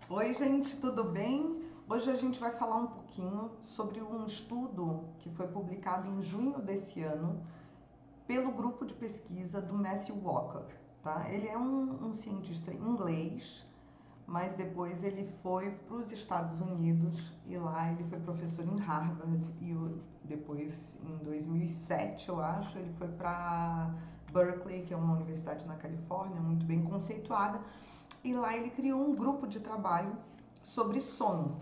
Oi, gente, tudo bem? Hoje a gente vai falar um pouquinho sobre um estudo que foi publicado em junho desse ano pelo grupo de pesquisa do Matthew Walker, tá? Ele é um cientista inglês, mas depois ele foi para os Estados Unidos e lá ele foi professor em Harvard e depois, em 2007, eu acho, ele foi para Berkeley, que é uma universidade na Califórnia, muito bem conceituada, e lá ele criou um grupo de trabalho sobre sono.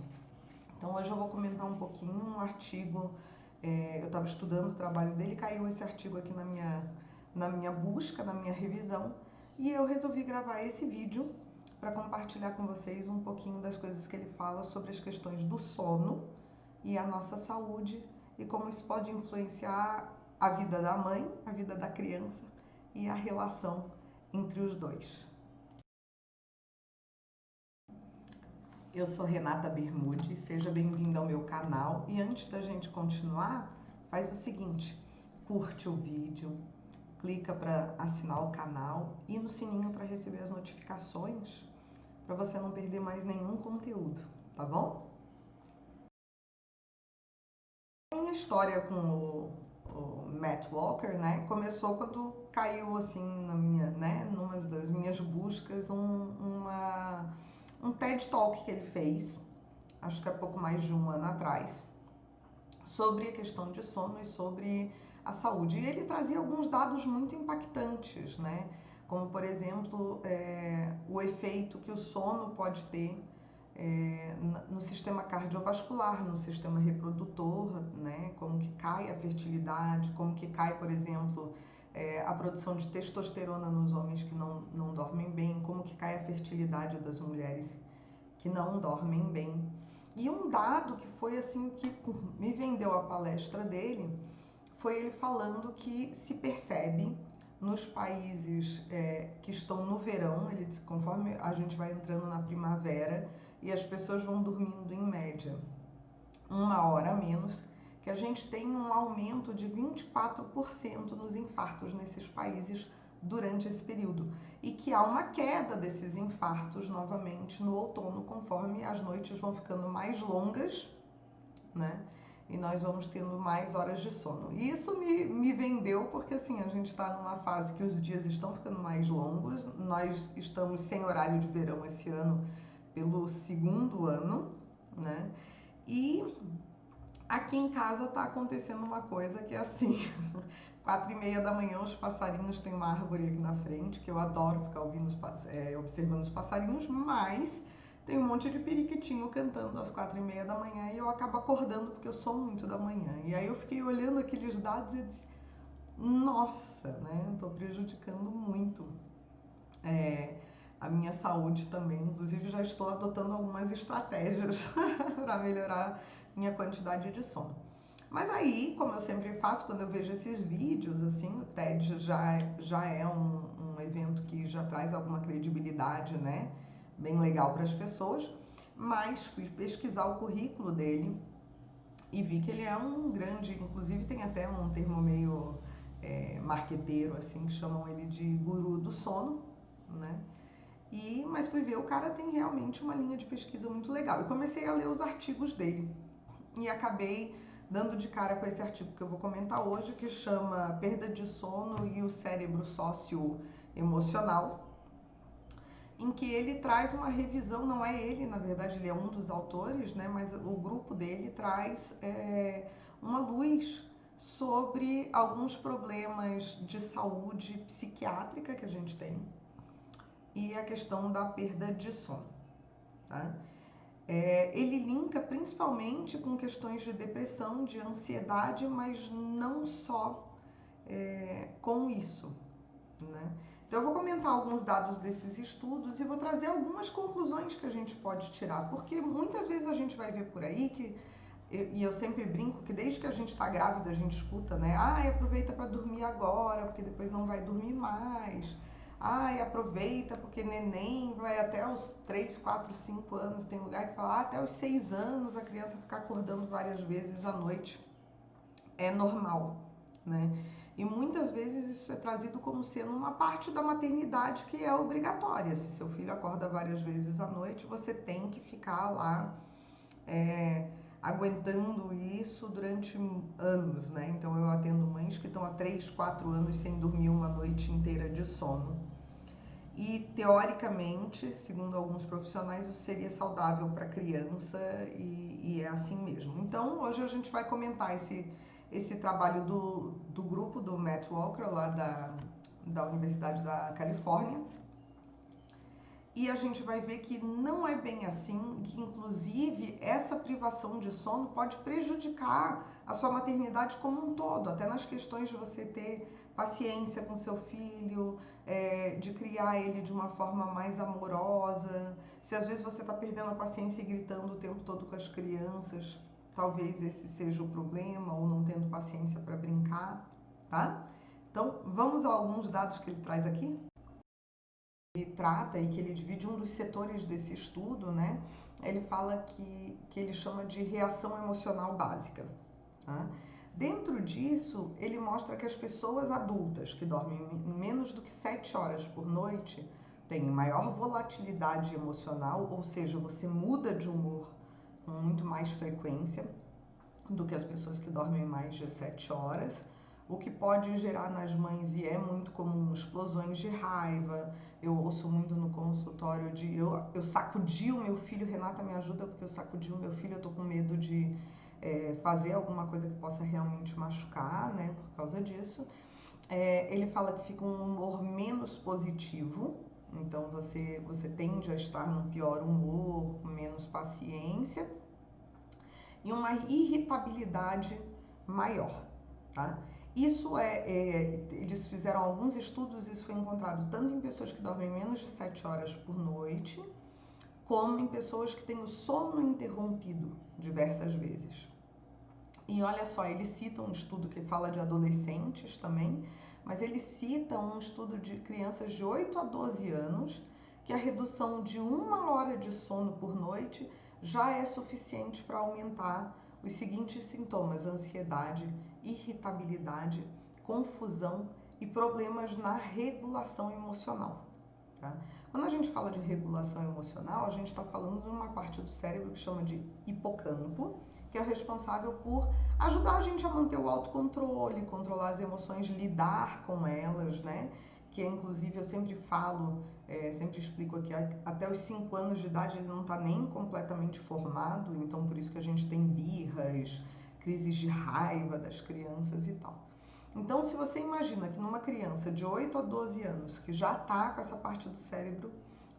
Então hoje eu vou comentar um pouquinho um artigo, eu estava estudando o trabalho dele, caiu esse artigo aqui na minha busca, na minha revisão, e eu resolvi gravar esse vídeo para compartilhar com vocês um pouquinho das coisas que ele fala sobre as questões do sono e a nossa saúde e como isso pode influenciar a vida da mãe, a vida da criança e a relação entre os dois. Eu sou Renata Bermudes, seja bem-vinda ao meu canal e antes da gente continuar, faz o seguinte, curte o vídeo, clica para assinar o canal e no sininho para receber as notificações para você não perder mais nenhum conteúdo, tá bom? A minha história com o Matt Walker, né, começou quando caiu assim numa das minhas buscas um TED Talk que ele fez, acho que há pouco mais de um ano atrás, sobre a questão de sono e sobre a saúde. E ele trazia alguns dados muito impactantes, né? Como, por exemplo, o efeito que o sono pode ter no sistema cardiovascular, no sistema reprodutor, né? Como que cai a fertilidade, como que cai, por exemplo, a produção de testosterona nos homens que não dormem bem, como que cai a fertilidade das mulheres que não dormem bem. E um dado que foi assim que me vendeu a palestra dele foi ele falando que se percebe nos países que estão no verão, ele disse, conforme a gente vai entrando na primavera e as pessoas vão dormindo em média 1 hora a menos, que a gente tem um aumento de 24% nos infartos nesses países durante esse período e que há uma queda desses infartos novamente no outono conforme as noites vão ficando mais longas, né? E nós vamos tendo mais horas de sono. E isso me vendeu porque assim, a gente está numa fase que os dias estão ficando mais longos, nós estamos sem horário de verão esse ano pelo segundo ano, né? E aqui em casa tá acontecendo uma coisa que é assim, 4h30 da manhã os passarinhos, tem uma árvore aqui na frente, que eu adoro ficar observando os passarinhos, mas tem um monte de periquitinho cantando às 4h30 da manhã e eu acabo acordando porque eu sou muito da manhã. E aí eu fiquei olhando aqueles dados e disse, nossa, né, eu tô prejudicando muito a minha saúde também. Inclusive já estou adotando algumas estratégias para melhorar minha quantidade de sono. Mas aí, como eu sempre faço, quando eu vejo esses vídeos, assim, o TED já é um evento que já traz alguma credibilidade, né? Bem legal para as pessoas. Mas fui pesquisar o currículo dele e vi que ele é um grande, inclusive tem até um termo meio marqueteiro, assim, que chamam ele de guru do sono, né? Mas fui ver, o cara tem realmente uma linha de pesquisa muito legal. E comecei a ler os artigos dele. E acabei dando de cara com esse artigo que eu vou comentar hoje, que chama Perda de Sono e o Cérebro Socioemocional, em que ele traz uma revisão, não é ele, na verdade ele é um dos autores, né, mas o grupo dele traz uma luz sobre alguns problemas de saúde psiquiátrica que a gente tem e a questão da perda de sono, tá? Ele linka principalmente com questões de depressão, de ansiedade, mas não só com isso, né? Então eu vou comentar alguns dados desses estudos e vou trazer algumas conclusões que a gente pode tirar, porque muitas vezes a gente vai ver por aí que, e eu sempre brinco que desde que a gente está grávida a gente escuta, né? Aproveita para dormir agora, porque depois não vai dormir mais. Aproveita porque neném vai até os 3, 4, 5 anos. Tem lugar que fala até os 6 anos a criança ficar acordando várias vezes à noite é normal, né? E muitas vezes isso é trazido como sendo uma parte da maternidade que é obrigatória. Se seu filho acorda várias vezes à noite, você tem que ficar lá aguentando isso durante anos, né? Então eu atendo mães que estão há 3, 4 anos sem dormir uma noite inteira de sono. E teoricamente, segundo alguns profissionais, isso seria saudável para a criança e é assim mesmo. Então hoje a gente vai comentar esse trabalho do grupo do Matt Walker, lá da Universidade da Califórnia. E a gente vai ver que não é bem assim, que inclusive essa privação de sono pode prejudicar a sua maternidade como um todo, até nas questões de você ter paciência com seu filho, de criar ele de uma forma mais amorosa. Se às vezes você está perdendo a paciência e gritando o tempo todo com as crianças, talvez esse seja o problema, ou não tendo paciência para brincar, tá? Então, vamos a alguns dados que ele traz aqui. Ele trata e que ele divide um dos setores desse estudo, né? Ele fala que ele chama de reação emocional básica. Tá? Dentro disso, ele mostra que as pessoas adultas que dormem menos do que 7 horas por noite têm maior volatilidade emocional, ou seja, você muda de humor com muito mais frequência do que as pessoas que dormem mais de 7 horas, o que pode gerar nas mães, e é muito comum, explosões de raiva. Eu ouço muito no consultório de eu sacudi o meu filho, Renata me ajuda porque eu sacudi o meu filho, eu tô com medo de fazer alguma coisa que possa realmente machucar, né, por causa disso. Ele fala que fica um humor menos positivo, então você tende a estar num pior humor, com menos paciência e uma irritabilidade maior, tá? Isso eles fizeram alguns estudos, isso foi encontrado tanto em pessoas que dormem menos de 7 horas por noite, como em pessoas que têm o sono interrompido diversas vezes. E olha só, ele cita um estudo que fala de adolescentes também, mas ele cita um estudo de crianças de 8 a 12 anos, que a redução de 1 hora de sono por noite já é suficiente para aumentar os seguintes sintomas: ansiedade, irritabilidade, confusão e problemas na regulação emocional. Tá? Quando a gente fala de regulação emocional, a gente está falando de uma parte do cérebro que chama de hipocampo, que é o responsável por ajudar a gente a manter o autocontrole, controlar as emoções, lidar com elas, né? Que inclusive eu sempre falo, sempre explico aqui, até os 5 anos de idade ele não está nem completamente formado, então por isso que a gente tem birras, crises de raiva das crianças e tal. Então, se você imagina que numa criança de 8 a 12 anos que já está com essa parte do cérebro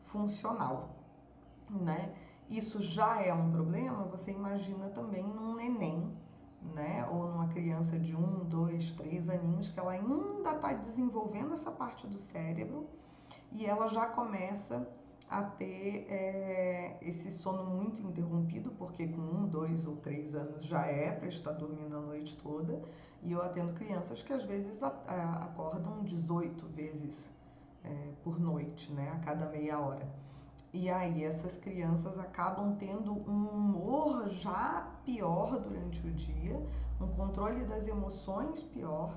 funcional, né? Isso já é um problema, você imagina também num neném, né? Ou numa criança de 1, 2, 3 aninhos que ela ainda está desenvolvendo essa parte do cérebro e ela já começa a ter esse sono muito interrompido, porque com 1, 2 ou 3 anos já é para estar dormindo a noite toda. E eu atendo crianças que às vezes acordam 18 vezes por noite, né? A cada meia hora. E aí essas crianças acabam tendo um humor já pior durante o dia, um controle das emoções pior,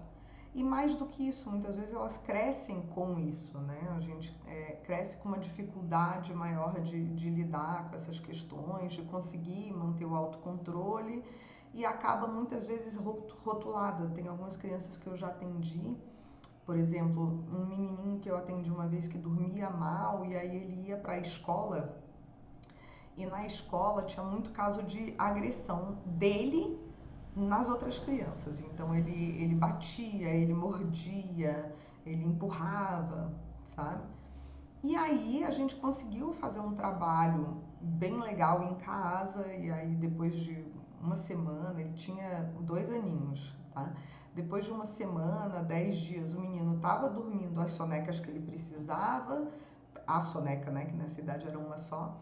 e mais do que isso, muitas vezes elas crescem com isso, né? A gente cresce com uma dificuldade maior de lidar com essas questões, de conseguir manter o autocontrole e acaba muitas vezes rotulada. Tem algumas crianças que eu já atendi, por exemplo, um menininho que eu atendi uma vez que dormia mal e aí ele ia para a escola e na escola tinha muito caso de agressão dele nas outras crianças. Então ele batia, ele mordia, ele empurrava, sabe? E aí a gente conseguiu fazer um trabalho bem legal em casa e aí depois de uma semana, ele tinha 2 aninhos, tá? Depois de uma semana, 10 dias, o menino estava dormindo as sonecas que ele precisava, a soneca, né, que nessa idade era uma só,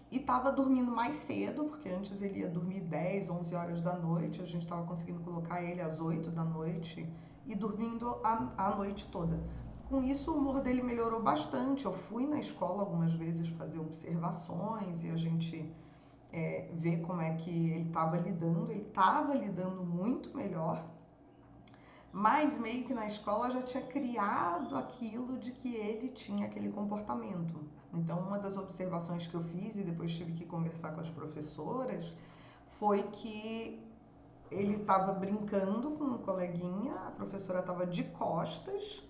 e estava dormindo mais cedo, porque antes ele ia dormir 10, 11 horas da noite, a gente estava conseguindo colocar ele às 8 da noite e dormindo a noite toda. Com isso, o humor dele melhorou bastante. Eu fui na escola algumas vezes fazer observações e a gente ver como é que ele estava lidando. Ele estava lidando muito melhor, mas meio que na escola já tinha criado aquilo de que ele tinha aquele comportamento. Então, uma das observações que eu fiz e depois tive que conversar com as professoras foi que ele estava brincando com um coleguinha, a professora estava de costas,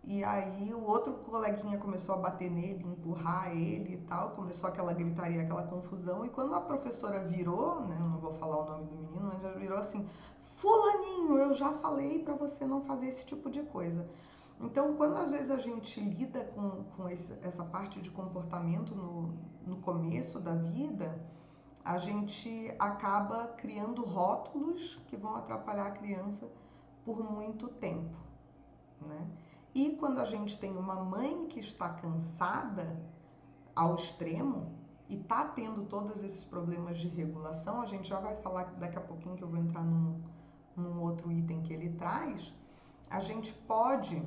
e aí o outro coleguinha começou a bater nele, empurrar ele e tal, começou aquela gritaria, aquela confusão, e quando a professora virou, né, eu não vou falar o nome do menino, mas ela virou assim: fulaninho, eu já falei para você não fazer esse tipo de coisa. Então, quando às vezes a gente lida com essa parte de comportamento no começo da vida, a gente acaba criando rótulos que vão atrapalhar a criança por muito tempo, né? E quando a gente tem uma mãe que está cansada ao extremo e está tendo todos esses problemas de regulação, a gente já vai falar daqui a pouquinho, que eu vou entrar num outro item que ele traz, a gente pode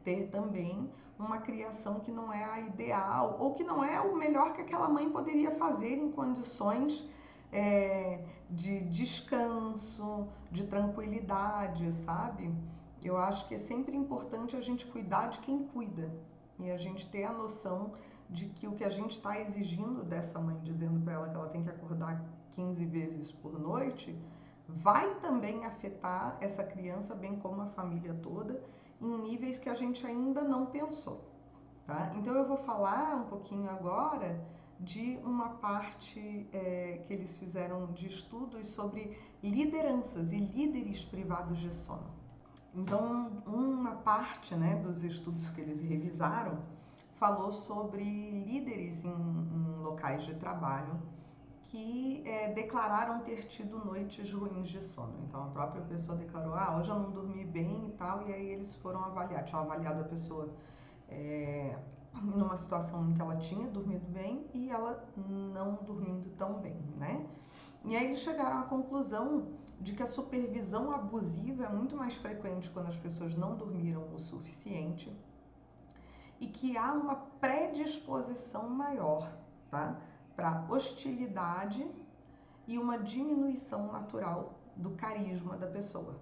ter também uma criação que não é a ideal, ou que não é o melhor que aquela mãe poderia fazer em condições de descanso, de tranquilidade, sabe? Eu acho que é sempre importante a gente cuidar de quem cuida e a gente ter a noção de que o que a gente está exigindo dessa mãe, dizendo para ela que ela tem que acordar 15 vezes por noite, vai também afetar essa criança, bem como a família toda, em níveis que a gente ainda não pensou, tá? Então eu vou falar um pouquinho agora de uma parte que eles fizeram de estudos sobre lideranças e líderes privados de sono. Então, uma parte, né, dos estudos que eles revisaram falou sobre líderes em locais de trabalho que declararam ter tido noites ruins de sono. Então, a própria pessoa declarou: hoje eu não dormi bem e tal, e aí eles foram avaliar. Tinham avaliado a pessoa numa situação em que ela tinha dormido bem e ela não dormindo tão bem, né? E aí eles chegaram à conclusão de que a supervisão abusiva é muito mais frequente quando as pessoas não dormiram o suficiente e que há uma predisposição maior, tá, para hostilidade e uma diminuição natural do carisma da pessoa,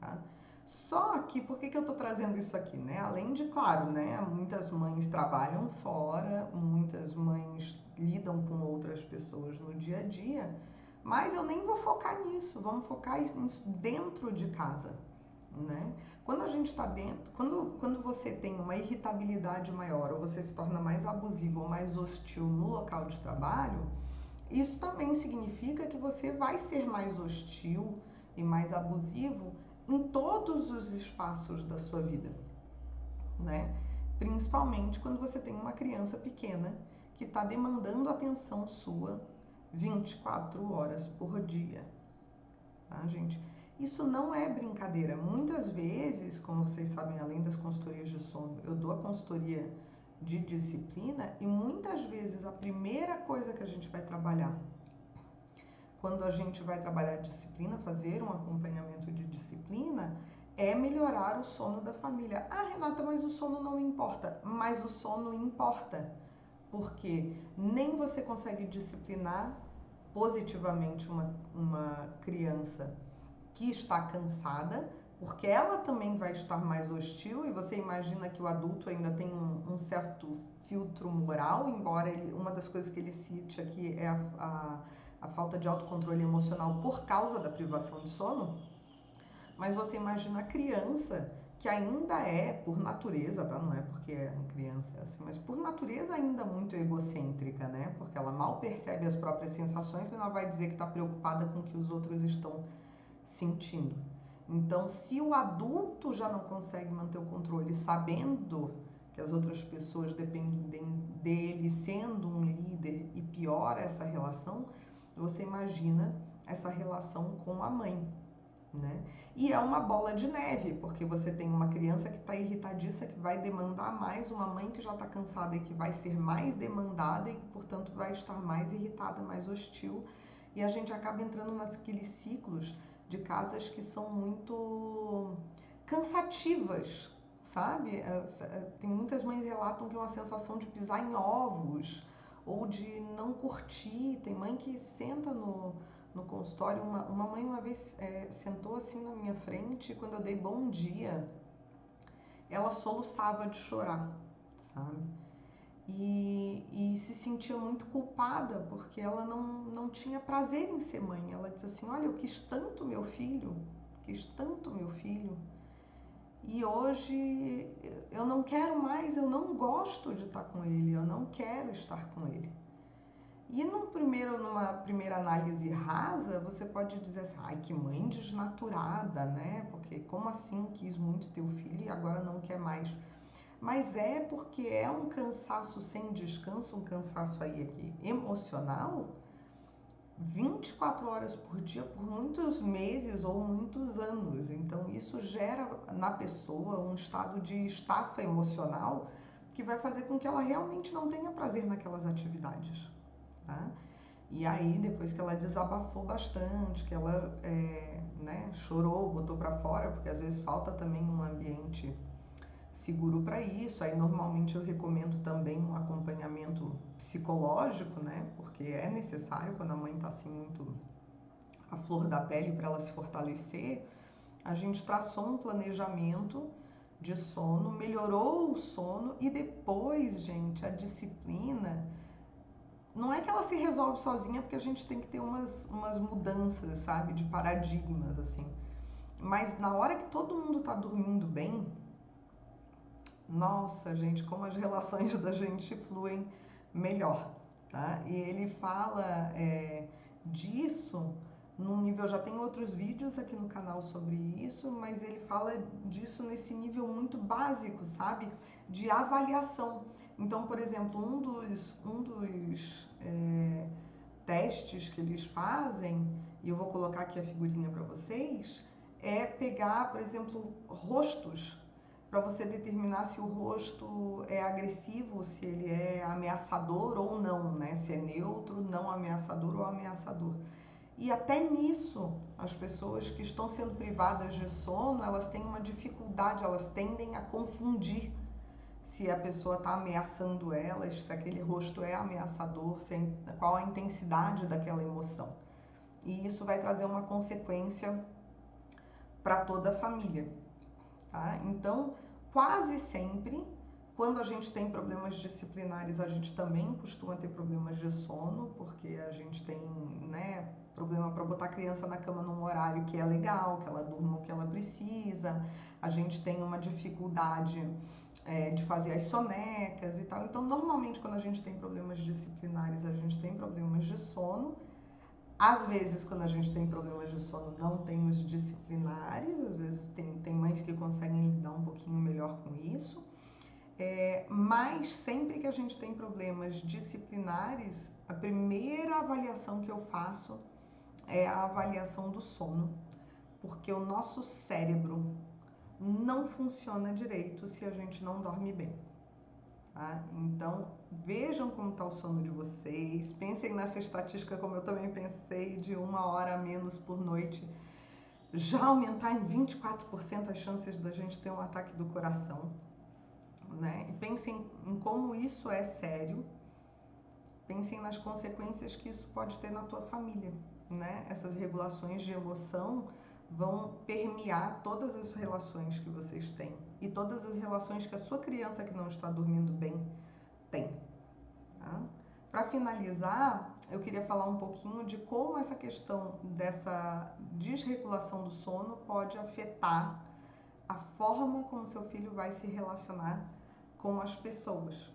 tá? Só que, por que eu estou trazendo isso aqui, né? Além de, claro, né, muitas mães trabalham fora, muitas mães lidam com outras pessoas no dia a dia, mas eu nem vou focar nisso, vamos focar nisso dentro de casa, né? Quando a gente está dentro, quando você tem uma irritabilidade maior, ou você se torna mais abusivo ou mais hostil no local de trabalho, isso também significa que você vai ser mais hostil e mais abusivo em todos os espaços da sua vida, né? Principalmente quando você tem uma criança pequena que está demandando atenção sua 24 horas por dia, tá, gente? Isso não é brincadeira. Muitas vezes, como vocês sabem, além das consultorias de sono, eu dou a consultoria de disciplina e muitas vezes a primeira coisa que a gente vai trabalhar quando a gente vai trabalhar disciplina, fazer um acompanhamento de disciplina, é melhorar o sono da família. Renata, mas o sono não importa. Mas o sono importa, porque nem você consegue disciplinar positivamente uma criança que está cansada, porque ela também vai estar mais hostil, e você imagina que o adulto ainda tem um certo filtro moral, embora uma das coisas que ele cite aqui é a falta de autocontrole emocional por causa da privação de sono. Mas você imagina a criança, que ainda é, por natureza, tá? Não é porque é criança assim, mas por natureza ainda muito egocêntrica, né? Porque ela mal percebe as próprias sensações e ela vai dizer que está preocupada com o que os outros estão sentindo. Então, se o adulto já não consegue manter o controle, sabendo que as outras pessoas dependem dele, sendo um líder, e piora essa relação, você imagina essa relação com a mãe, né? E é uma bola de neve, porque você tem uma criança que está irritadiça, que vai demandar mais, uma mãe que já está cansada e que vai ser mais demandada e que, portanto, vai estar mais irritada, mais hostil. E a gente acaba entrando naqueles ciclos de casas que são muito cansativas, sabe? Tem muitas mães que relatam que é uma sensação de pisar em ovos ou de não curtir. Tem mãe que senta no consultório, uma mãe uma vez sentou assim na minha frente, e quando eu dei bom dia, ela soluçava de chorar, sabe? E se sentia muito culpada, porque ela não tinha prazer em ser mãe. Ela disse assim, olha, eu quis tanto meu filho, e hoje eu não quero mais, eu não gosto de estar com ele, eu não quero estar com ele. E numa primeira análise rasa, você pode dizer assim, ai, que mãe desnaturada, né? Porque como assim quis muito teu filho e agora não quer mais? Mas é porque é um cansaço sem descanso, um cansaço aí aqui emocional, 24 horas por dia, por muitos meses ou muitos anos. Então isso gera na pessoa um estado de estafa emocional que vai fazer com que ela realmente não tenha prazer naquelas atividades. Tá? E aí, depois que ela desabafou bastante, que ela chorou, botou para fora, porque às vezes falta também um ambiente seguro para isso. Aí, normalmente, eu recomendo também um acompanhamento psicológico, né? Porque é necessário quando a mãe está assim muito à flor da pele para ela se fortalecer. A gente traçou um planejamento de sono, melhorou o sono e depois, gente, a disciplina não é que ela se resolve sozinha, porque a gente tem que ter umas mudanças, sabe, de paradigmas, assim. Mas na hora que todo mundo tá dormindo bem, nossa, gente, como as relações da gente fluem melhor, tá? E ele fala disso num nível, já tem outros vídeos aqui no canal sobre isso, mas ele fala disso nesse nível muito básico, sabe? De avaliação. Então, por exemplo, um dos testes que eles fazem, e eu vou colocar aqui a figurinha para vocês, é pegar, por exemplo, rostos, para você determinar se o rosto é agressivo, se ele é ameaçador ou não, né? Se é neutro, não ameaçador ou ameaçador. E até nisso, as pessoas que estão sendo privadas de sono, elas têm uma dificuldade, elas tendem a confundir se a pessoa está ameaçando elas, se aquele rosto é ameaçador, qual a intensidade daquela emoção. E isso vai trazer uma consequência para toda a família. Tá? Então, quase sempre, quando a gente tem problemas disciplinares, a gente também costuma ter problemas de sono, porque a gente tem, né, problema para botar a criança na cama num horário que é legal, que ela durma o que ela precisa, a gente tem uma dificuldade de fazer as sonecas e tal. Então, normalmente, quando a gente tem problemas disciplinares, a gente tem problemas de sono. Às vezes, quando a gente tem problemas de sono, não tem os disciplinares, às vezes tem mães que conseguem lidar um pouquinho melhor com isso. Mas sempre que a gente tem problemas disciplinares, a primeira avaliação que eu faço é a avaliação do sono, porque o nosso cérebro não funciona direito se a gente não dorme bem. Tá? Então, vejam como está o sono de vocês, pensem nessa estatística como eu também pensei, de 1 hora a menos por noite, já aumentar em 24% as chances da gente ter um ataque do coração, né? E pensem em como isso é sério, pensem nas consequências que isso pode ter na tua família, né? Essas regulações de emoção vão permear todas as relações que vocês têm e todas as relações que a sua criança que não está dormindo bem tem. Tá? Para finalizar, eu queria falar um pouquinho de como essa questão dessa desregulação do sono pode afetar a forma como seu filho vai se relacionar com as pessoas.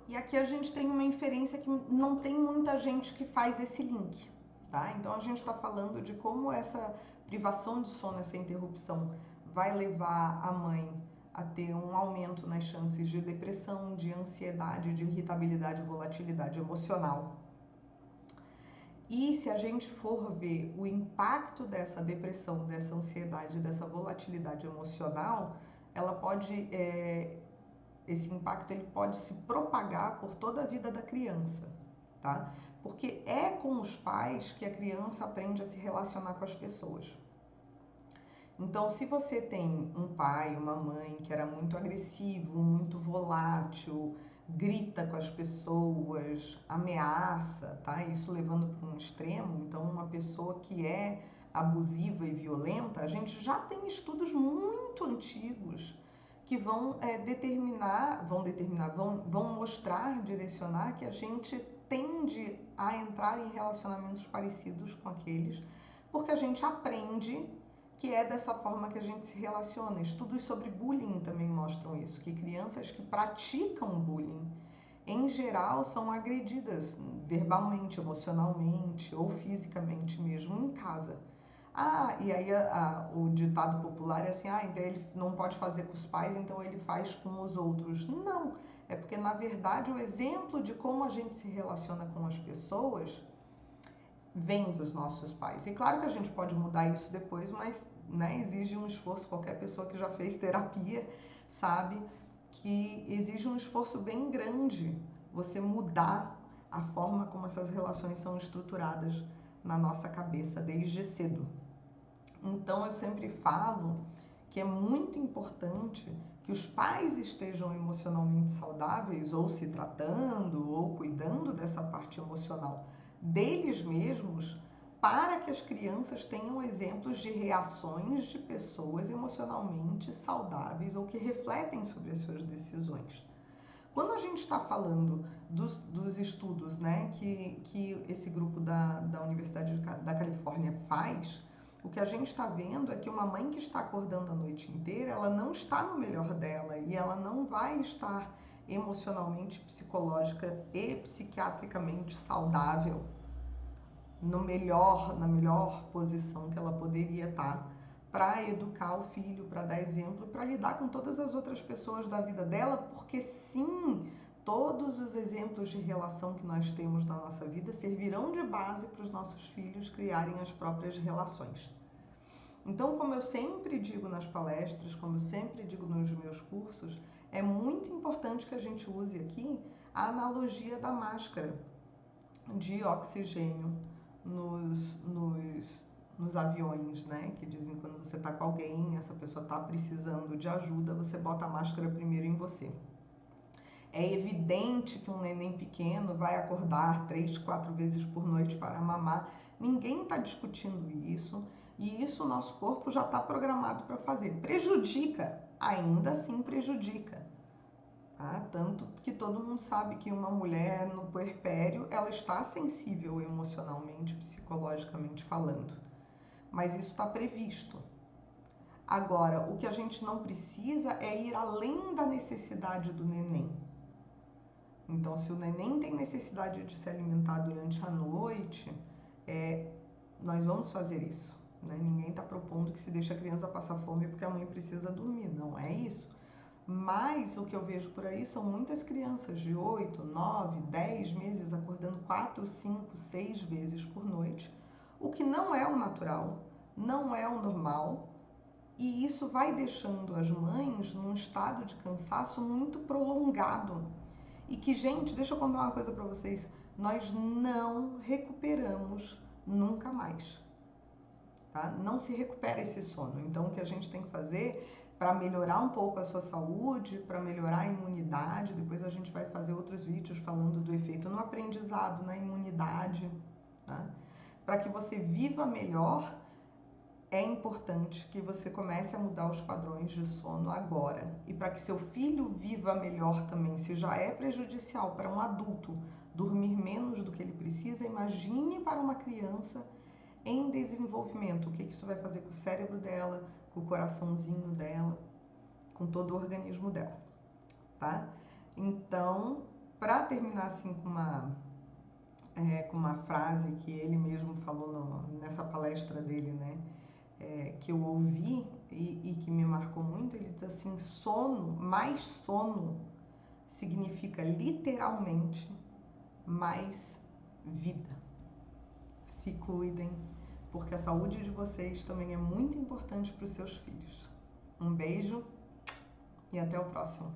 E aqui a gente tem uma inferência que não tem muita gente que faz esse link. Tá? Então a gente está falando de como essa privação de sono, essa interrupção, vai levar a mãe a ter um aumento nas chances de depressão, de ansiedade, de irritabilidade e volatilidade emocional. E se a gente for ver o impacto dessa depressão, dessa ansiedade, dessa volatilidade emocional, ela pode, esse impacto ele pode se propagar por toda a vida da criança, tá? Porque é com os pais que a criança aprende a se relacionar com as pessoas. Então, se você tem um pai, uma mãe que era muito agressivo, muito volátil, grita com as pessoas, ameaça, tá? Isso levando para um extremo. Então, uma pessoa que é abusiva e violenta, a gente já tem estudos muito antigos que vão mostrar, direcionar que a gente tende a entrar em relacionamentos parecidos com aqueles, porque a gente aprende que é dessa forma que a gente se relaciona. Estudos sobre bullying também mostram isso, que crianças que praticam bullying, em geral, são agredidas verbalmente, emocionalmente ou fisicamente mesmo em casa. E aí o ditado popular é assim, então ele não pode fazer com os pais, então ele faz com os outros. Não, é porque na verdade o exemplo de como a gente se relaciona com as pessoas vem dos nossos pais. E claro que a gente pode mudar isso depois, mas né, exige um esforço. Qualquer pessoa que já fez terapia sabe que exige um esforço bem grande você mudar a forma como essas relações são estruturadas na nossa cabeça desde cedo. Então eu sempre falo que é muito importante que os pais estejam emocionalmente saudáveis, ou se tratando, ou cuidando dessa parte emocional deles mesmos, para que as crianças tenham exemplos de reações de pessoas emocionalmente saudáveis ou que refletem sobre as suas decisões. Quando a gente está falando dos estudos, né, que esse grupo da Universidade da Califórnia faz, o que a gente está vendo é que uma mãe que está acordando a noite inteira, ela não está no melhor dela e ela não vai estar emocionalmente, psicológica e psiquiatricamente saudável na melhor posição que ela poderia estar para educar o filho, para dar exemplo, para lidar com todas as outras pessoas da vida dela, porque sim, todos os exemplos de relação que nós temos na nossa vida servirão de base para os nossos filhos criarem as próprias relações. Então, como eu sempre digo nas palestras, como eu sempre digo nos meus cursos, é muito importante que a gente use aqui a analogia da máscara de oxigênio nos aviões, né? Que dizem que quando você está com alguém, essa pessoa está precisando de ajuda, você bota a máscara primeiro em você. É evidente que um neném pequeno vai acordar 3, 4 vezes por noite para mamar. Ninguém está discutindo isso. E isso o nosso corpo já está programado para fazer. Prejudica, ainda assim prejudica. Tá? Tanto que todo mundo sabe que uma mulher no puerpério, ela está sensível emocionalmente, psicologicamente falando. Mas isso está previsto. Agora, o que a gente não precisa é ir além da necessidade do neném. Então, se o neném tem necessidade de se alimentar durante a noite, nós vamos fazer isso. Né? Ninguém está propondo que se deixe a criança passar fome porque a mãe precisa dormir. Não é isso. Mas o que eu vejo por aí são muitas crianças de 8, 9, 10 meses acordando 4, 5, 6 vezes por noite, o que não é o natural, não é o normal, e isso vai deixando as mães num estado de cansaço muito prolongado. E que, gente, deixa eu contar uma coisa para vocês, nós não recuperamos nunca mais. Tá? Não se recupera esse sono. Então, o que a gente tem que fazer para melhorar um pouco a sua saúde, para melhorar a imunidade, depois a gente vai fazer outros vídeos falando do efeito no aprendizado, na imunidade, tá? Para que você viva melhor, é importante que você comece a mudar os padrões de sono agora. E para que seu filho viva melhor também, se já é prejudicial para um adulto dormir menos do que ele precisa, imagine para uma criança em desenvolvimento, o que isso vai fazer com o cérebro dela, com o coraçãozinho dela, com todo o organismo dela, tá? Então, para terminar assim com uma frase que ele mesmo falou nessa palestra dele, né? Que eu ouvi e que me marcou muito, ele diz assim, mais sono significa literalmente mais vida. Se cuidem, porque a saúde de vocês também é muito importante para os seus filhos. Um beijo e até o próximo.